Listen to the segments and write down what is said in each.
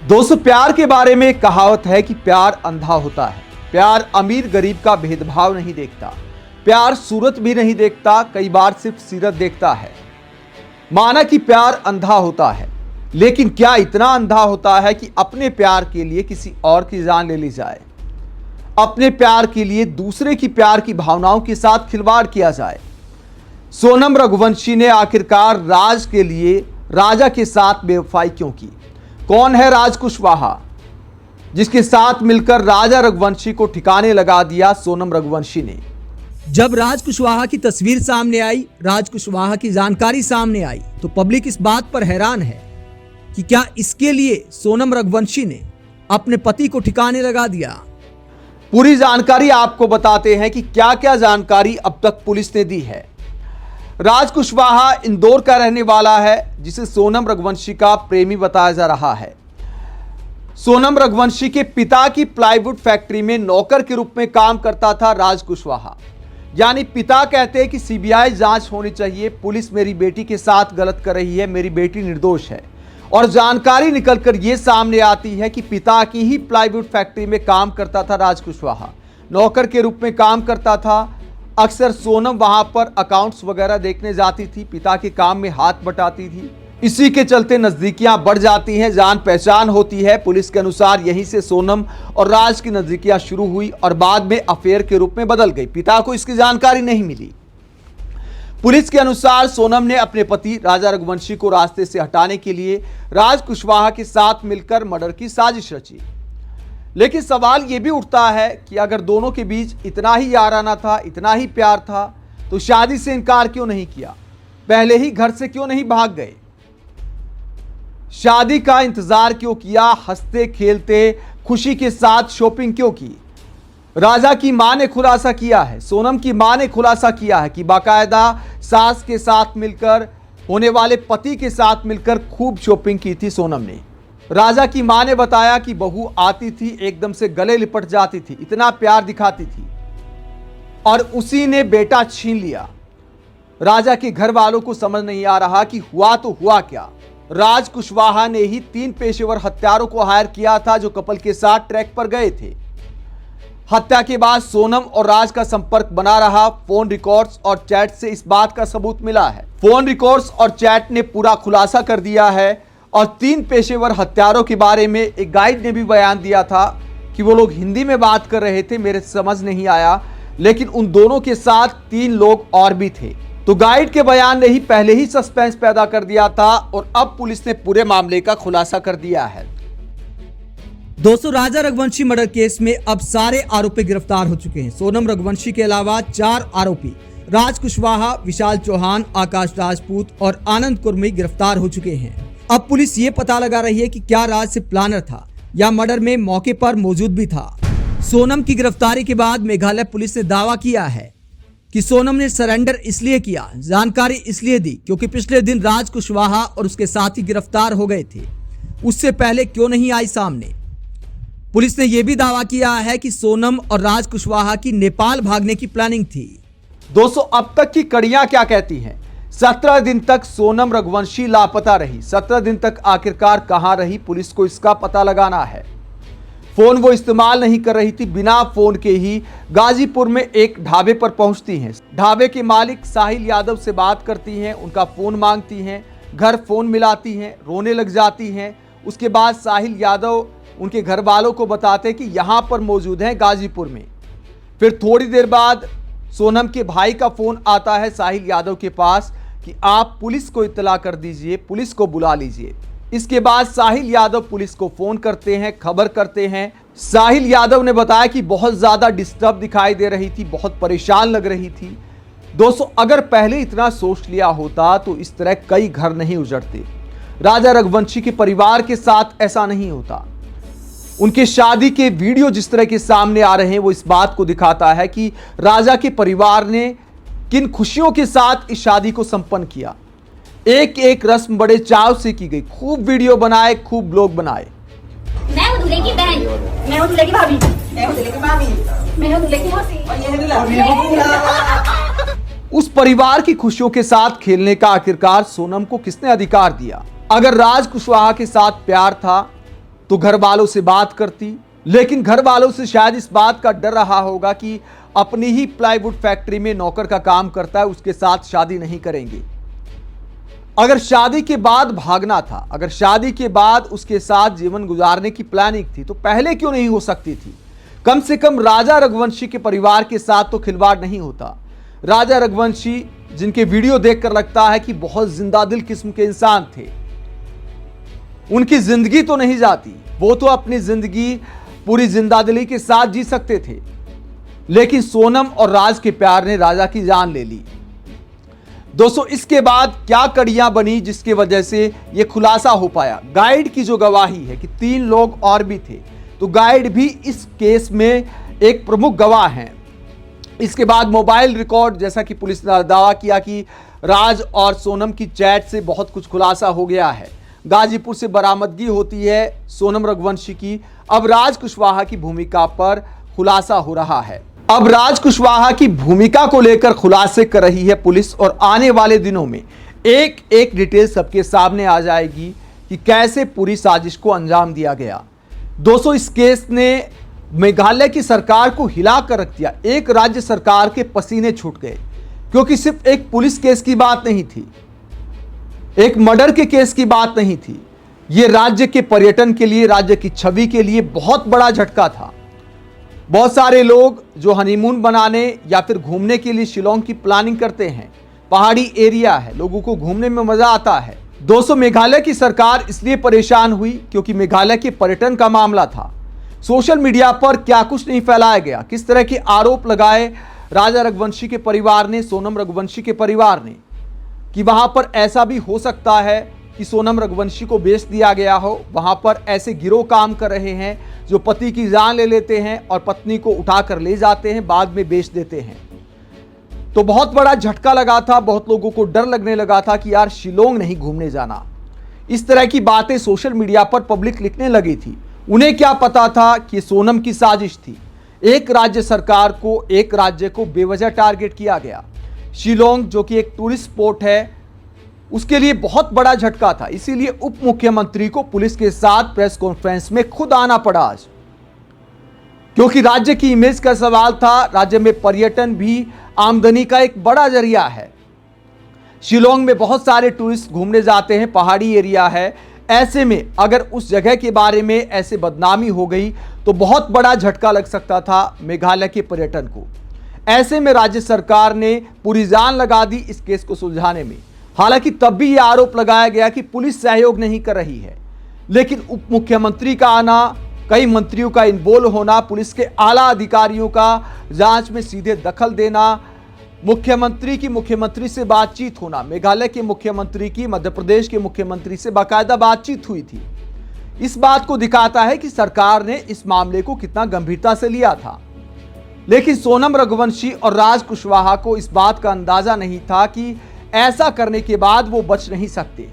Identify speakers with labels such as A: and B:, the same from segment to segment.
A: दोस्तों, प्यार के बारे में एक कहावत है कि प्यार अंधा होता है। प्यार अमीर गरीब का भेदभाव नहीं देखता। प्यार सूरत भी नहीं देखता, कई बार सिर्फ सीरत देखता है। माना कि प्यार अंधा होता है, लेकिन क्या इतना अंधा होता है कि अपने प्यार के लिए किसी और की जान ले ली जाए, अपने प्यार के लिए दूसरे की प्यार की भावनाओं के साथ खिलवाड़ किया जाए। सोनम रघुवंशी ने आखिरकार राज के लिए राजा के साथ बेवफाई क्यों की? कौन है राज कुशवाहा, जिसके साथ मिलकर राजा रघुवंशी को ठिकाने लगा दिया सोनम रघुवंशी ने?
B: जब राज कुशवाहा की तस्वीर सामने आई, राज कुशवाहा की जानकारी सामने आई, तो पब्लिक इस बात पर हैरान है कि क्या इसके लिए सोनम रघुवंशी ने अपने पति को ठिकाने लगा दिया।
A: पूरी जानकारी आपको बताते हैं कि क्या क्या जानकारी अब तक पुलिस ने दी है। राज कुशवाहा इंदौर का रहने वाला है, जिसे सोनम रघुवंशी का प्रेमी बताया जा रहा है। सोनम रघुवंशी के पिता की प्लाईवुड फैक्ट्री में नौकर के रूप में काम करता था राज कुशवाहा। यानी पिता कहते हैं कि सीबीआई जांच होनी चाहिए, पुलिस मेरी बेटी के साथ गलत कर रही है, मेरी बेटी निर्दोष है। और जानकारी निकलकर यह सामने आती है कि पिता की ही प्लाईवुड फैक्ट्री में काम करता था राज कुशवाहा, नौकर के रूप में काम करता था। अक्सर सोनम वहां पर अकाउंट्स वगैरह देखने जाती थी, पिता के काम में हाथ बटाती थी। इसी के चलते नजदीकियां बढ़ जाती हैं, जान पहचान होती है। पुलिस के अनुसार यहीं से सोनम और राज की नजदीकियां शुरू हुई और बाद में अफेयर के रूप में बदल गई। पिता को इसकी जानकारी नहीं मिली। पुलिस के अनुसार सोनम ने अपने पति राजा रघुवंशी को रास्ते से हटाने के लिए राज कुशवाहा के साथ मिलकर मर्डर की साजिश रची। लेकिन सवाल यह भी उठता है कि अगर दोनों के बीच इतना ही याराना था, इतना ही प्यार था, तो शादी से इनकार क्यों नहीं किया? पहले ही घर से क्यों नहीं भाग गए? शादी का इंतजार क्यों किया? हंसते खेलते खुशी के साथ शॉपिंग क्यों की? राजा की मां ने खुलासा किया है, सोनम की मां ने खुलासा किया है कि बाकायदा सास के साथ मिलकर, होने वाले पति के साथ मिलकर खूब शॉपिंग की थी सोनम ने। राजा की मां ने बताया कि बहू आती थी, एकदम से गले लिपट जाती थी, इतना प्यार दिखाती थी, और उसी ने बेटा छीन लिया। राजा के घर वालों को समझ नहीं आ रहा कि हुआ तो हुआ क्या। राज कुशवाहा ने ही 3 पेशेवर हत्यारों को हायर किया था, जो कपल के साथ ट्रैक पर गए थे। हत्या के बाद सोनम और राज का संपर्क बना रहा। फोन रिकॉर्ड्स और चैट से इस बात का सबूत मिला है। फोन रिकॉर्ड्स और चैट ने पूरा खुलासा कर दिया है। और 3 पेशेवर हत्यारों के बारे में एक गाइड ने भी बयान दिया था कि वो लोग हिंदी में बात कर रहे थे, मेरे समझ नहीं आया, लेकिन उन दोनों के साथ 3 लोग और भी थे। तो गाइड के बयान ने ही पहले ही सस्पेंस पैदा कर दिया था और अब पुलिस ने पूरे मामले का खुलासा कर दिया है।
B: दोस्तों, राजा रघुवंशी मर्डर केस में अब सारे आरोपी गिरफ्तार हो चुके हैं। सोनम रघुवंशी के अलावा 4 आरोपी राज कुशवाहा, विशाल चौहान, आकाश राजपूत और आनंद कुर्मी गिरफ्तार हो चुके हैं। अब पुलिस ये पता लगा रही है कि क्या राज सिर्फ प्लानर था या मर्डर में मौके पर मौजूद भी था। सोनम की गिरफ्तारी के बाद मेघालय पुलिस ने दावा किया है कि सोनम ने सरेंडर इसलिए किया, जानकारी इसलिए दी क्योंकि पिछले दिन राज कुशवाहा और उसके साथी गिरफ्तार हो गए थे। उससे पहले क्यों नहीं आई सामने? पुलिस ने यह भी दावा किया है कि सोनम और राज कुशवाहा की नेपाल भागने की प्लानिंग थी।
A: दोस्तों, अब तक की कड़ियां क्या कहती हैं? 17 दिन तक सोनम रघुवंशी लापता रही। 17 दिन तक आखिरकार कहां रही? पुलिस को इसका पता लगाना है। फोन वो इस्तेमाल नहीं कर रही थी, बिना फोन के ही गाजीपुर में एक ढाबे पर पहुंचती हैं। ढाबे के मालिक साहिल यादव से बात करती हैं, उनका फोन मांगती हैं, घर फोन मिलाती हैं, रोने लग जाती हैं। उसके बाद साहिल यादव उनके घर वालों को बताते कि यहां पर मौजूद हैं गाजीपुर में। फिर थोड़ी देर बाद सोनम के भाई का फोन आता है साहिल यादव के पास कि आप पुलिस को इत्तला कर दीजिए, पुलिस को बुला लीजिए। इसके बाद साहिल यादव पुलिस को फोन करते हैं, खबर करते हैं। साहिल यादव ने बताया कि बहुत ज्यादा डिस्टर्ब दिखाई दे रही थी, बहुत परेशान लग रही थी। दोस्तों, अगर पहले इतना सोच लिया होता तो इस तरह कई घर नहीं उजड़ते। राजा रघुवंशी के परिवार के साथ ऐसा नहीं होता। उनके शादी के वीडियो जिस तरह के सामने आ रहे हैं, वो इस बात को दिखाता है कि राजा के परिवार ने किन खुशियों के साथ इस शादी को संपन्न किया। एक एक रस्म बड़े चाव से की गई, खूब वीडियो बनाए, खूब ब्लॉग बनाए।
C: मैं हूं दूल्हे की बहन, मैं हूं दूल्हे की भाभी, मैं हूं दूल्हे की मामी, मैं हूं दूल्हे की मौसी और ये है दूल्हा।
A: उस परिवार की खुशियों के साथ खेलने का आखिरकार सोनम को किसने अधिकार दिया? अगर राज कुशवाहा के साथ प्यार था तो घर वालों से बात करती, लेकिन घर वालों से शायद इस बात का डर रहा होगा कि अपनी ही प्लाईवुड फैक्ट्री में नौकर का काम करता है, उसके साथ शादी नहीं करेंगे। अगर शादी के बाद भागना था, अगर शादी के बाद उसके साथ जीवन गुजारने की प्लानिंग थी, तो पहले क्यों नहीं हो सकती थी? कम से कम राजा रघुवंशी के परिवार के साथ तो खिलवाड़ नहीं होता। राजा रघुवंशी, जिनके वीडियो देखकर लगता है कि बहुत जिंदा दिल किस्म के इंसान थे, उनकी जिंदगी तो नहीं जाती, वो तो अपनी जिंदगी पूरी जिंदादिली के साथ जी सकते थे, लेकिन सोनम और राज के प्यार ने राजा की जान ले ली। दोस्तों, इसके बाद क्या कड़ियां बनी जिसकी वजह से यह खुलासा हो पाया? गाइड की जो गवाही है कि 3 लोग और भी थे, तो गाइड भी इस केस में एक प्रमुख गवाह हैं। इसके बाद मोबाइल रिकॉर्ड, जैसा कि पुलिस ने दावा किया कि राज और सोनम की चैट से बहुत कुछ खुलासा हो गया है। गाजीपुर से बरामदगी होती है सोनम रघुवंशी की। अब राज कुशवाहा की भूमिका पर खुलासा हो रहा है। अब राज कुशवाहा की भूमिका को लेकर खुलासे कर रही है पुलिस, और आने वाले दिनों में एक एक डिटेल सबके सामने आ जाएगी कि कैसे पूरी साजिश को अंजाम दिया गया। दोस्तों, इस केस ने मेघालय की सरकार को हिला कर रख दिया। एक राज्य सरकार के पसीने छूट गए, क्योंकि सिर्फ एक पुलिस केस की बात नहीं थी, एक मर्डर के केस की बात नहीं थी। यह राज्य के पर्यटन के लिए, राज्य की छवि के लिए बहुत बड़ा झटका था। बहुत सारे लोग जो हनीमून बनाने या फिर घूमने के लिए शिलोंग की प्लानिंग करते हैं, पहाड़ी एरिया है, लोगों को घूमने में मजा आता है। दोस्तों, मेघालय की सरकार इसलिए परेशान हुई क्योंकि मेघालय के पर्यटन का मामला था। सोशल मीडिया पर क्या कुछ नहीं फैलाया गया, किस तरह के आरोप लगाए राजा रघुवंशी के परिवार ने, सोनम रघुवंशी के परिवार ने, कि वहां पर ऐसा भी हो सकता है कि सोनम रघुवंशी को बेच दिया गया हो। वहां पर ऐसे गिरोह काम कर रहे हैं जो पति की जान ले लेते हैं और पत्नी को उठाकर ले जाते हैं, बाद में बेच देते हैं। तो बहुत बड़ा झटका लगा था, बहुत लोगों को डर लगने लगा था कि यार शिलोंग नहीं घूमने जाना। इस तरह की बातें सोशल मीडिया पर पब्लिक लिखने लगी थी। उन्हें क्या पता था कि सोनम की साजिश थी। एक राज्य सरकार को, एक राज्य को बेवजह टारगेट किया गया। शिलोंग, जो कि एक टूरिस्ट स्पॉट है, उसके लिए बहुत बड़ा झटका था। इसीलिए उप मुख्यमंत्री को पुलिस के साथ प्रेस कॉन्फ्रेंस में खुद आना पड़ा आज, क्योंकि राज्य की इमेज का सवाल था। राज्य में पर्यटन भी आमदनी का एक बड़ा जरिया है। शिलोंग में बहुत सारे टूरिस्ट घूमने जाते हैं, पहाड़ी एरिया है। ऐसे में अगर उस जगह के बारे में ऐसे बदनामी हो गई तो बहुत बड़ा झटका लग सकता था मेघालय के पर्यटन को। ऐसे में राज्य सरकार ने पूरी जान लगा दी इस केस को सुलझाने में। हालांकि तब भी यह आरोप लगाया गया कि पुलिस सहयोग नहीं कर रही है, लेकिन उप मुख्यमंत्री का आना, कई मंत्रियों का इन्वॉल्व होना, पुलिस के आला अधिकारियों का जांच में सीधे दखल देना, मुख्यमंत्री की मुख्यमंत्री से बातचीत होना, मेघालय के मुख्यमंत्री की मध्य प्रदेश के मुख्यमंत्री से बाकायदा बातचीत हुई थी, इस बात को दिखाता है कि सरकार ने इस मामले को कितना गंभीरता से लिया था। लेकिन सोनम रघुवंशी और राज कुशवाहा को इस बात का अंदाजा नहीं था कि ऐसा करने के बाद वो बच नहीं सकते।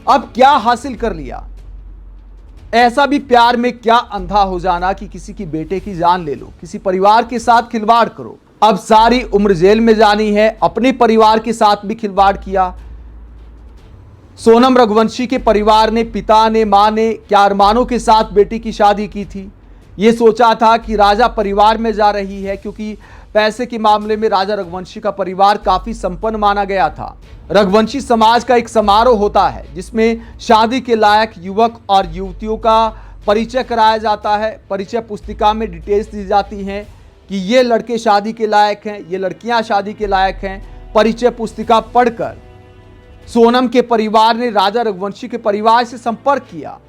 A: अब क्या हासिल कर लिया? ऐसा भी प्यार में क्या अंधा हो जाना कि किसी की बेटे की जान ले लो, किसी परिवार के साथ खिलवाड़ करो। अब सारी उम्र जेल में जानी है। अपने परिवार के साथ भी खिलवाड़ किया। सोनम रघुवंशी के परिवार ने, पिता ने, मां ने क्या अरमानों के साथ बेटी की शादी की थी। ये सोचा था कि राजा परिवार में जा रही है, क्योंकि पैसे के मामले में राजा रघुवंशी का परिवार काफी संपन्न माना गया था। रघुवंशी समाज का एक समारोह होता है जिसमें शादी के लायक युवक और युवतियों का परिचय कराया जाता है। परिचय पुस्तिका में डिटेल्स दी जाती हैं कि ये लड़के शादी के लायक हैं, ये लड़कियां शादी के लायक हैं। परिचय पुस्तिका पढ़कर सोनम के परिवार ने राजा रघुवंशी के परिवार से संपर्क किया।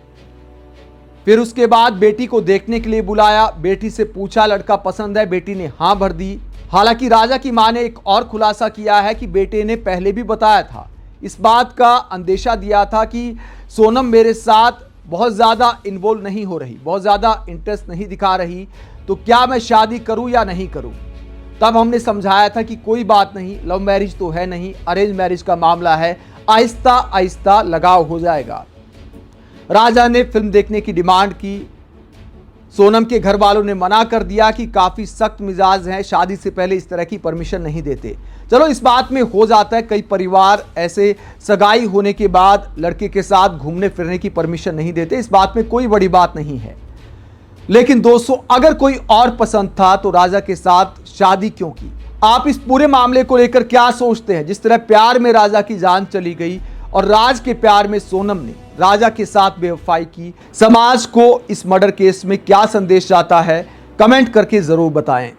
A: फिर उसके बाद बेटी को देखने के लिए बुलाया। बेटी से पूछा लड़का पसंद है, बेटी ने हाँ भर दी। हालांकि राजा की मां ने एक और खुलासा किया है कि बेटे ने पहले भी बताया था, इस बात का अंदेशा दिया था कि सोनम मेरे साथ बहुत ज़्यादा इन्वॉल्व नहीं हो रही, बहुत ज़्यादा इंटरेस्ट नहीं दिखा रही, तो क्या मैं शादी करूं या नहीं करूं। तब हमने समझाया था कि कोई बात नहीं, लव मैरिज तो है नहीं, अरेंज मैरिज का मामला है, आहिस्ता आहिस्ता लगाव हो जाएगा। राजा ने फिल्म देखने की डिमांड की। सोनम के घर वालों ने मना कर दिया कि काफी सख्त मिजाज हैं, शादी से पहले इस तरह की परमिशन नहीं देते। चलो इस बात में हो जाता है, कई परिवार ऐसे सगाई होने के बाद लड़के के साथ घूमने फिरने की परमिशन नहीं देते, इस बात में कोई बड़ी बात नहीं है। लेकिन दोस्तों, अगर कोई और पसंद था तो राजा के साथ शादी क्यों की? आप इस पूरे मामले को लेकर क्या सोचते हैं? जिस तरह प्यार में राजा की जान चली गई और राज के प्यार में सोनम ने राजा के साथ बेवफाई की, समाज को इस मर्डर केस में क्या संदेश जाता है, कमेंट करके जरूर बताएं।